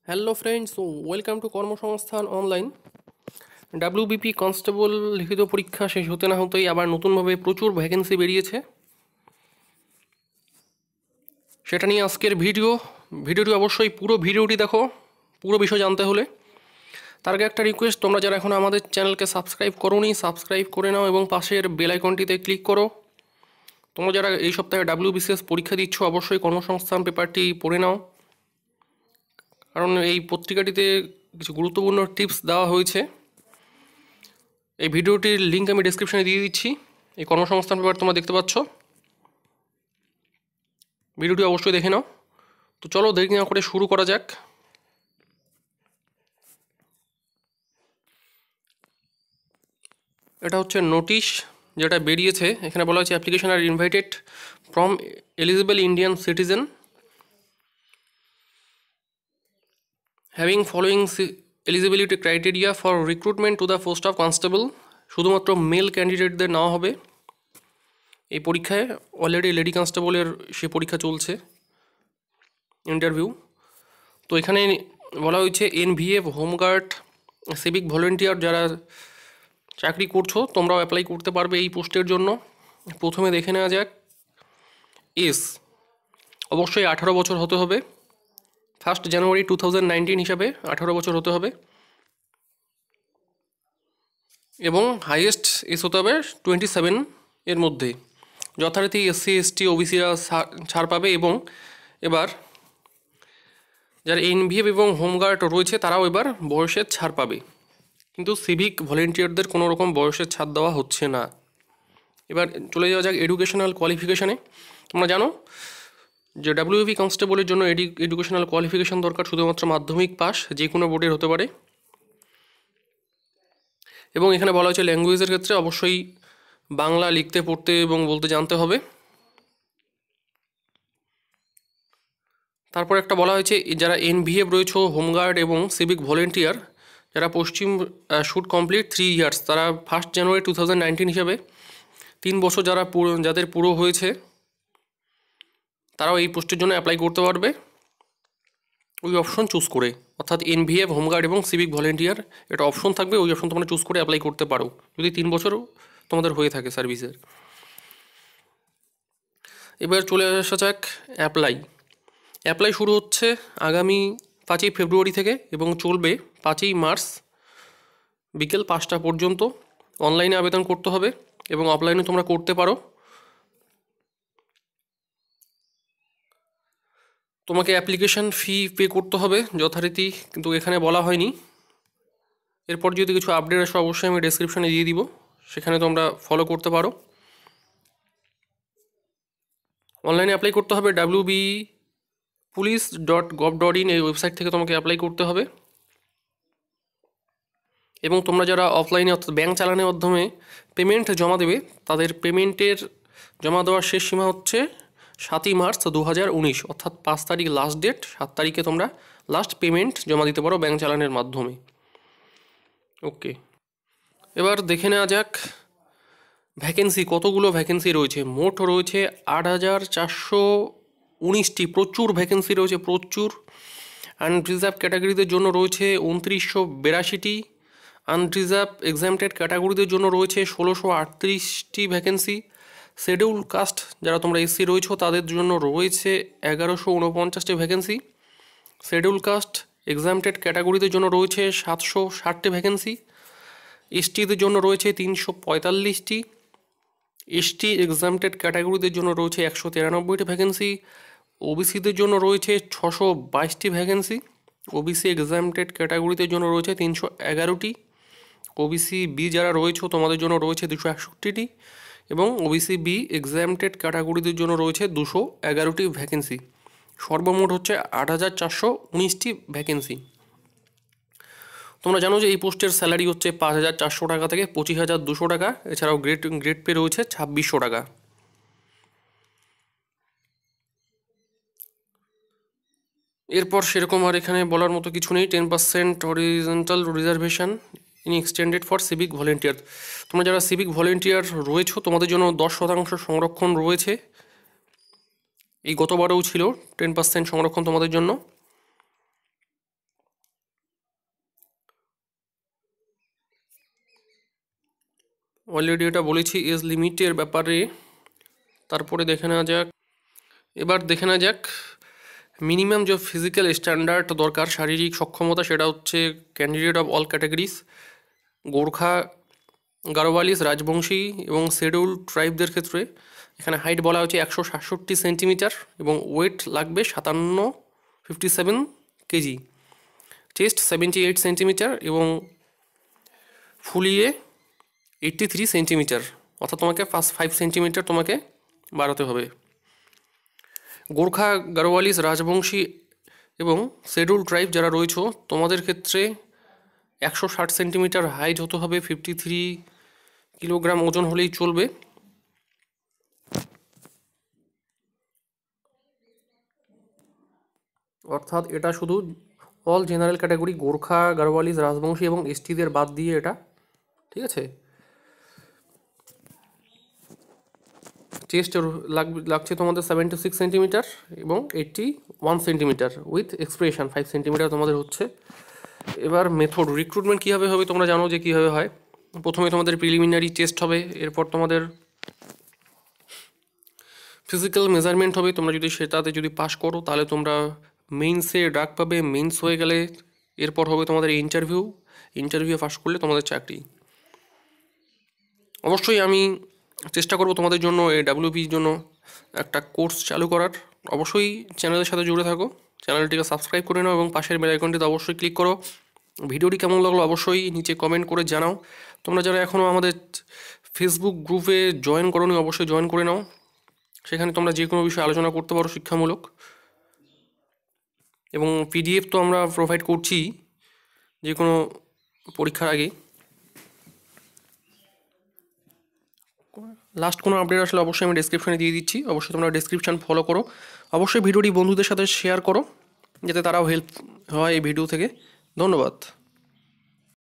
Hello friends, welcome to কর্মসংস্থান online. WBP constable লিখিত পরীক্ষা শেষ হতে না হতেই আবার নতুনভাবে প্রচুর ভ্যাকেন্সি বেরিয়েছে। সেটা নিয়ে আজকের ভিডিওটি অবশ্যই পুরো ভিডিওটি দেখো পুরো বিষয় জানতে হলে। তার আগে একটা রিকোয়েস্ট, তোমরা যারা এখন আমাদের চ্যানেলকে সাবস্ক্রাইব করোনি সাবস্ক্রাইব করে নাও এবং পাশের বেল আইকনটিতে ক্লিক করো। তোমরা যারা এই সপ্তাহে ডাব্লিউবিসিএস পরীক্ষা দিচ্ছ অবশ্যই কর্মসংস্থান পেপারটি পড়ে নাও, কারণ এই পত্রিকাটিতে কিছু গুরুত্বপূর্ণ টিপস দেওয়া হয়েছে। এই ভিডিওটির লিঙ্ক আমি ডেসক্রিপশনে দিয়ে দিচ্ছি। এই কর্মসংস্থান পেপার তোমরা দেখতে পাচ্ছ, ভিডিওটি অবশ্যই দেখে নাও। তো চলো দেরি না করে শুরু করা যাক। এটা হচ্ছে নোটিশ যেটা বেরিয়েছে। এখানে বলা হচ্ছে application are invited from eligible Indian citizen having following eligibility criteria for recruitment to the post of constable. শুধুমাত্র মেল ক্যান্ডিডেটদের নেওয়া হবে এই পরীক্ষায়। অলরেডি লেডি কনস্টেবলের সে পরীক্ষা চলছে, ইন্টারভিউ। তো এখানে বলা হয়েছে এনভিএফ, হোমগার্ড, সিভিক ভলেন্টিয়ার যারা চাকরি করছো তোমরাও অ্যাপ্লাই করতে পারবে এই পোস্টের জন্য। প্রথমে দেখে নেওয়া যাক। অবশ্যই 18 বছর হতে হবে। 1 জানুয়ারি 2019 হিসাবে 18 বছর হতে হবে এবং হাইয়েস্ট হতে হবে 27 এর মধ্যে। যথারীতি এসসি এসটি ওবিসিরা ছাড় পাবে। এবং এবার যারা এনভিএফ এবং হোমগার্ড রয়েছে তারাও এবার বয়সের ছাড় পাবে, কিন্তু সিভিক ভলেন্টিয়ারদের কোনো রকম বয়সের ছাড় দেওয়া হচ্ছে না। এবার চলে যাওয়া যাক এডুকেশনাল কোয়ালিফিকেশানে। তোমরা জানো যে ডাব্লিউবি কনস্টেবলের জন্য এডুকেশনাল কোয়ালিফিকেশান দরকার, শুধুমাত্র মাধ্যমিক পাস যে কোনো বোর্ডের হতে পারে। এবং এখানে বলা হয়েছে ল্যাঙ্গুয়েজের ক্ষেত্রে অবশ্যই বাংলা লিখতে পড়তে এবং বলতে জানতে হবে। তারপর একটা বলা হয়েছে যারা এনভিএফ রয়েছে, হোমগার্ড এবং সিভিক ভলেন্টিয়ার যারা পশ্চিম শুড কমপ্লিট 3 ইয়ার্স, তারা 1 জানুয়ারি 2019 হিসাবে 3 বছর যাদের পুরো হয়েছে তারাও এই পোস্টের জন্য অ্যাপ্লাই করতে পারবে ওই অপশন চুজ করে। অর্থাৎ এনভিএফ, হোমগার্ড এবং সিভিক ভলেন্টিয়ার এটা অপশন থাকবে, ওই অপশন তোমরা চুজ করে অ্যাপ্লাই করতে পারো যদি 3 বছর তোমাদের হয়ে থাকে সার্ভিসের। এবার চলে আসা যাক অ্যাপ্লাই শুরু হচ্ছে আগামী 5ই ফেব্রুয়ারি থেকে এবং চলবে 5ই মার্চ বিকেল 5টা পর্যন্ত। অনলাইনে আবেদন করতে হবে এবং অফলাইনে তোমরা করতে পারো। তোমাকে অ্যাপ্লিকেশান ফি পে করতে হবে যথারীতি, কিন্তু এখানে বলা হয়নি। এরপর যদি কিছু আপডেট আসে অবশ্যই আমি ডেসক্রিপশনে দিয়ে দিব, সেখানে তোমরা ফলো করতে পারো। অনলাইনে অ্যাপ্লাই করতে হবে wbpolice.gov.in এই ওয়েবসাইট থেকে তোমাকে অ্যাপ্লাই করতে হবে। এবং তোমরা যারা অফলাইনে অর্থাৎ ব্যাঙ্ক চালানের মাধ্যমে পেমেন্ট জমা দেবে, তাদের পেমেন্টের জমা দেওয়ার শেষ সীমা হচ্ছে 7ই মার্চ 2019, অর্থাৎ 5 তারিখ লাস্ট ডেট। 7 তারিখে তোমরা লাস্ট পেমেন্ট জমা দিতে পারো ব্যাঙ্ক চালানের মাধ্যমে। ওকে, এবার দেখে নেওয়া যাক ভ্যাকেন্সি, কতগুলো ভ্যাকেন্সি রয়েছে। মোট রয়েছে 8,419টি, প্রচুর ভ্যাকেন্সি রয়েছে, প্রচুর। আনরিজার্ভ ক্যাটাগরিদের জন্য রয়েছে 2982টি, আনরিজার্ভ এক্সামটেড ক্যাটাগরিদের জন্য রয়েছে 1638টি ভ্যাকেন্সি। শিডিউল কাস্ট যারা তোমরা এসসি রয়েছো তাদের জন্য রয়েছে 1149টি ভ্যাকেন্সি। শিডিউল কাস্ট এক্সামটেড ক্যাটাগরিদের জন্য রয়েছে 760টি ভ্যাকেন্সি। এসটিদের জন্য রয়েছে 345টি, এসটি এক্সামটেড ক্যাটাগরিদের জন্য রয়েছে 193টি ভ্যাকেন্সি। ওবিসিদের জন্য রয়েছে 622টি ভ্যাকেন্সি। ওবিসি এক্সামটেড ক্যাটাগরিদের জন্য রয়েছে 311টি। ওবিসি বি যারা রয়েছে তোমাদের জন্য রয়েছে 261টি এবং ওবিসি বি এক্সামটেড ক্যাটাগরিদের জন্য রয়েছে 211টি ভ্যাকেন্সি। সর্বমোট হচ্ছে 8,419টি ভ্যাকেন্সি। তোমরা জানো যে এই পোস্টের স্যালারি হচ্ছে 5,400 টাকা থেকে 25,200 টাকা। এছাড়াও গ্রেড পে রয়েছে 2,600 টাকা। এরপর সেরকম আর এখানে বলার মতো কিছু নেই। 10% horizontal reservation in extended for civic volunteer. তোমরা যারা সিভিক ভলেন্টিয়ার রয়েছো তোমাদের জন্য 10% সংরক্ষণ রয়েছে। এই গতবারেও ছিল 10% সংরক্ষণ তোমাদের জন্য। অলরেডি এটা বলেছি এজ লিমিটের ব্যাপারে। তারপরে দেখে নেওয়া যাক মিনিমাম যে ফিজিক্যাল স্ট্যান্ডার্ড দরকার, শারীরিক সক্ষমতা, সেটা হচ্ছে candidate of all categories, Gorkha, Garhwalis, Rajbanshi এবং শিডিউল ট্রাইবদের ক্ষেত্রে এখানে হাইট বলা হচ্ছে 167 সেন্টিমিটার এবং ওয়েট লাগবে 57 কেজি, চেস্ট 78 সেন্টিমিটার এবং ফুলিয়ে 83 সেন্টিমিটার, অর্থাৎ তোমাকে 5 সেন্টিমিটার তোমাকে বাড়াতে হবে। গোর্খা, গারোয়ালিস, রাজবংশী এবং শিডিউল ট্রাইব যারা রয়েছে তোমাদের ক্ষেত্রে 160 সেন্টিমিটার হাইট হতে হবে, 53 কিলোগ্রাম ওজন হলেই চলবে। অর্থাৎ এটা শুধু all general category Gorkha, Garhwalis, Rajbanshi এবং এসটিদের বাদ দিয়ে এটা, ঠিক আছে। চেস্ট লাগছে তোমাদের 76 সেন্টিমিটার এবং 81 সেন্টিমিটার উইথ এক্সপ্রেশন 5 সেন্টিমিটার তোমাদের হচ্ছে। এবার মেথড রিক্রুটমেন্ট কীভাবে হবে তোমরা জানো যে কীভাবে হয়। প্রথমে তোমাদের প্রিলিমিনারি টেস্ট হবে, এরপর তোমাদের ফিজিক্যাল মেজারমেন্ট হবে। তোমরা যদি সেটাতে পাস করো তাহলে তোমরা মেইনসে ডাক পাবে, মেইনস হয়ে গেলে এরপর হবে তোমাদের ইন্টারভিউ পাস করলে তোমাদের চাকরি। অবশ্যই আমি চেষ্টা করব তোমাদের জন্য এই ডাব্লিউপির জন্য একটা কোর্স চালু করার। অবশ্যই চ্যানেলের সাথে জুড়ে থাকো, চ্যানেলটিকে সাবস্ক্রাইব করে নাও এবং পাশের বেল আইকনটিতে অবশ্যই ক্লিক করো। ভিডিওটি কেমন লাগলো অবশ্যই নিচে কমেন্ট করে জানাও। তোমরা যারা এখনও আমাদের ফেসবুক গ্রুপে জয়েন করোনি অবশ্যই জয়েন করে নাও, সেখানে তোমরা যে কোনো বিষয়ে আলোচনা করতে পারো শিক্ষামূলক, এবং পিডিএফ তো আমরা প্রোভাইড করছি যে কোনো পরীক্ষার আগে। লাস্ট কোনো আপডেট আসলে অবশ্যই আমি ডেসক্রিপশনে দিয়ে দিচ্ছি, অবশ্যই তোমরা ডেসক্রিপশন ফলো করো। অবশ্যই ভিডিওটি বন্ধুদের সাথে শেয়ার করো যাতে তারাও হেল্প হয় এই ভিডিও থেকে। ধন্যবাদ।